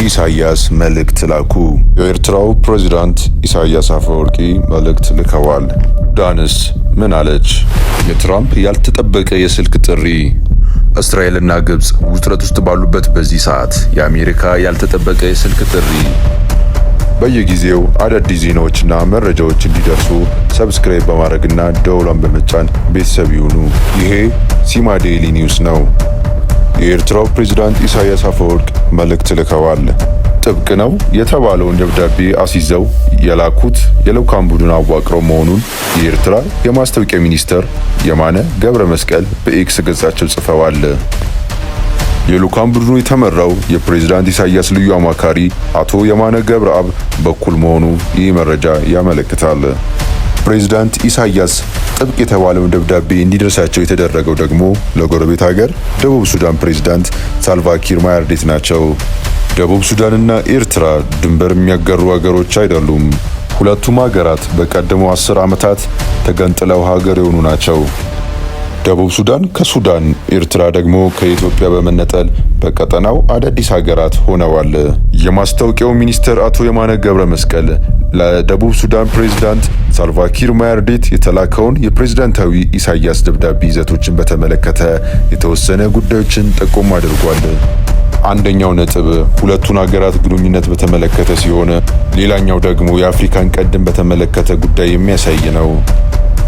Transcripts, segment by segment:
ኢሳያስ መልእክት ላኩ። የኤርትራው ፕሬዝዳንት ኢሳያስ አፈወርቂ መልእክት ልከዋል። ሱዳንስ ምን አለች? የትራምፕ ያልተጠበቀ የስልክ ጥሪ። እስራኤልና ግብጽ ውጥረት ውስጥ ባሉበት በዚህ ሰዓት የአሜሪካ ያልተጠበቀ የስልክ ጥሪ። በየጊዜው አዳዲስ ዜናዎችና መረጃዎች እንዲደርሱ ሰብስክራይብ በማድረግና ደወሉን በመጫን ቤተሰብ ይሁኑ። ይሄ ሲማ ዴይሊ ኒውስ ነው። የኤርትራው ፕሬዝዳንት ኢሳያስ አፈወርቂ መልእክት ልከዋል። ጥብቅ ነው የተባለውን ደብዳቤ አስይዘው የላኩት የልዑካን ቡድን አዋቅረው መሆኑን የኤርትራ የማስታወቂያ ሚኒስትር የማነ ገብረ መስቀል በኤክስ ገጻቸው ጽፈዋል። የልዑካን ቡድኑ የተመራው የፕሬዝዳንት ኢሳያስ ልዩ አማካሪ አቶ የማነ ገብረአብ በኩል መሆኑ ይህ መረጃ ያመለክታል። ፕሬዝዳንት ኢሳያስ ጥብቅ የተባለውን ደብዳቤ እንዲደርሳቸው የተደረገው ደግሞ ለጎረቤት ሀገር ደቡብ ሱዳን ፕሬዝዳንት ሳልቫኪር ማያርዲት ናቸው። ደቡብ ሱዳንና ኤርትራ ድንበር የሚያጋሩ ሀገሮች አይደሉም። ሁለቱም ሀገራት በቀደመው 10 ዓመታት ተገንጥለው ሀገር የሆኑ ናቸው። ደቡብ ሱዳን ከሱዳን፣ ኤርትራ ደግሞ ከኢትዮጵያ በመነጠል በቀጠናው አዳዲስ ሀገራት ሆነዋል። የማስታወቂያው ሚኒስትር አቶ የማነ ገብረ መስቀል ለደቡብ ሱዳን ፕሬዝዳንት ሳልቫኪር ማያርዲት የተላከውን የፕሬዝዳንታዊ ኢሳያስ ደብዳቤ ይዘቶችን በተመለከተ የተወሰነ ጉዳዮችን ጠቆም አድርጓል። አንደኛው ነጥብ ሁለቱን ሀገራት ግንኙነት በተመለከተ ሲሆን፣ ሌላኛው ደግሞ የአፍሪካን ቀንድን በተመለከተ ጉዳይ የሚያሳይ ነው።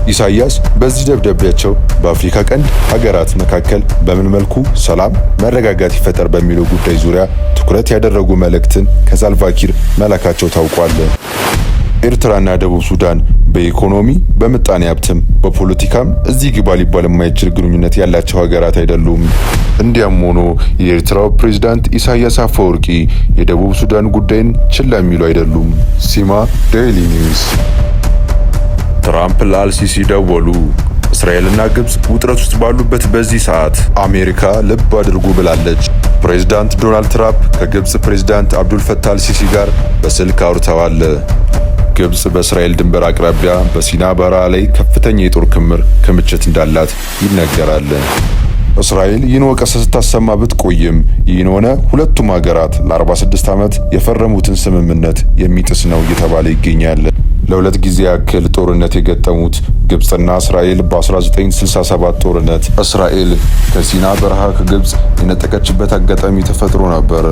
ኢሳያስ በዚህ ደብዳቤያቸው በአፍሪካ ቀንድ ሀገራት መካከል በምን መልኩ ሰላም፣ መረጋጋት ይፈጠር በሚለው ጉዳይ ዙሪያ ትኩረት ያደረጉ መልእክትን ከሳልቫኪር መላካቸው ታውቋል። ኤርትራና ደቡብ ሱዳን በኢኮኖሚ በምጣኔ ሀብትም በፖለቲካም እዚህ ግባ ሊባል የማይችል ግንኙነት ያላቸው ሀገራት አይደሉም። እንዲያም ሆኖ የኤርትራው ፕሬዝዳንት ኢሳያስ አፈወርቂ የደቡብ ሱዳን ጉዳይን ችላ የሚሉ አይደሉም። ሲማ ዴይሊ ኒውስ። ትራምፕ ለአልሲሲ ደወሉ። እስራኤልና ግብጽ ውጥረት ውስጥ ባሉበት በዚህ ሰዓት አሜሪካ ልብ አድርጉ ብላለች። ፕሬዝዳንት ዶናልድ ትራምፕ ከግብጽ ፕሬዝዳንት አብዱልፈታህ አልሲሲ ጋር በስልክ አውርተዋል። ግብጽ በእስራኤል ድንበር አቅራቢያ በሲና በረሃ ላይ ከፍተኛ የጦር ክምችት እንዳላት ይነገራል። እስራኤል ይህን ወቀሳ ስታሰማ ብትቆይም ይህን ሆነ ሁለቱም ሀገራት ለ46 ዓመት የፈረሙትን ስምምነት የሚጥስ ነው እየተባለ ይገኛል። ለሁለት ጊዜ ያክል ጦርነት የገጠሙት ግብጽና እስራኤል በ1967 ጦርነት እስራኤል ከሲና በረሃ ከግብጽ የነጠቀችበት አጋጣሚ ተፈጥሮ ነበር።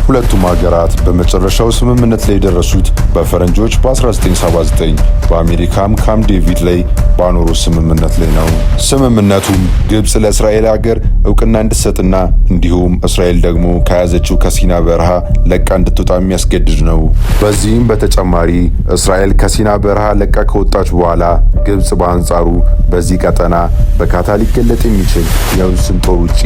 ሁለቱም ሀገራት በመጨረሻው ስምምነት ላይ የደረሱት በፈረንጆች በ1979 በአሜሪካም ካምፕ ዴቪድ ላይ ባኖሩት ስምምነት ላይ ነው። ስምምነቱም ግብጽ ለእስራኤል ሀገር እውቅና እንድትሰጥና እንዲሁም እስራኤል ደግሞ ከያዘችው ከሲና በረሃ ለቃ እንድትወጣ የሚያስገድድ ነው። በዚህም በተጨማሪ እስራኤል ከሲና በረሃ ለቃ ከወጣች በኋላ ግብጽ በአንጻሩ በዚህ ቀጠና በካታ ሊገለጥ የሚችል የውስን ጦር ውጪ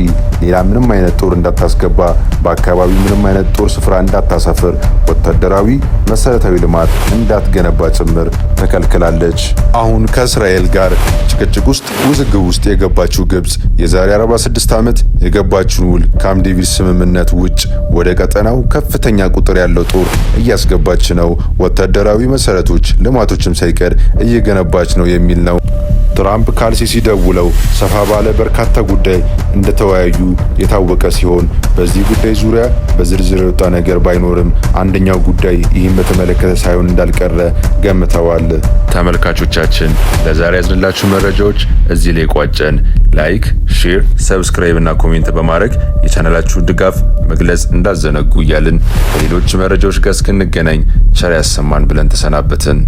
ሌላ ምንም አይነት ጦር እንዳታስገባ፣ በአካባቢው ምንም አይነት ጦር ስፍራ እንዳታሰፍር፣ ወታደራዊ መሰረታዊ ልማት እንዳትገነባ ጭምር ተከልክላለች። አሁን ከእስራኤል ጋር ጭቅጭቅ ውስጥ ውዝግብ ውስጥ የገባችው ግብጽ የዛሬ 46 ዓመት የገባችውን ውል ካምፕ ዴቪድ ስምምነት ውጭ ወደ ቀጠናው ከፍተኛ ቁጥር ያለው ጦር እያስገባች ነው፣ ወታደራዊ መሰረቶች ልማቶችም ሳይቀር እየገነባች ነው የሚል ነው። ትራምፕ ከአልሲሲ ደውለው ሰፋ ባለ በርካታ ጉዳይ እንደተወያዩ የታወቀ ሲሆን በዚህ ጉዳይ ዙሪያ በዝርዝር የወጣ ነገር ባይኖርም አንደኛው ጉዳይ ይህን በተመለከተ ሳይሆን እንዳልቀረ ገምተዋል። ተመልካቾቻችን ለዛሬ ያዝንላችሁ መረጃዎች እዚህ ላይ ቋጨን። ላይክ፣ ሼር፣ ሰብስክራይብ እና ኮሜንት በማድረግ የቻናላችሁን ድጋፍ መግለጽ እንዳዘነጉ እያልን ከሌሎች መረጃዎች ጋር እስክንገናኝ ቸር ያሰማን ብለን ተሰናበትን።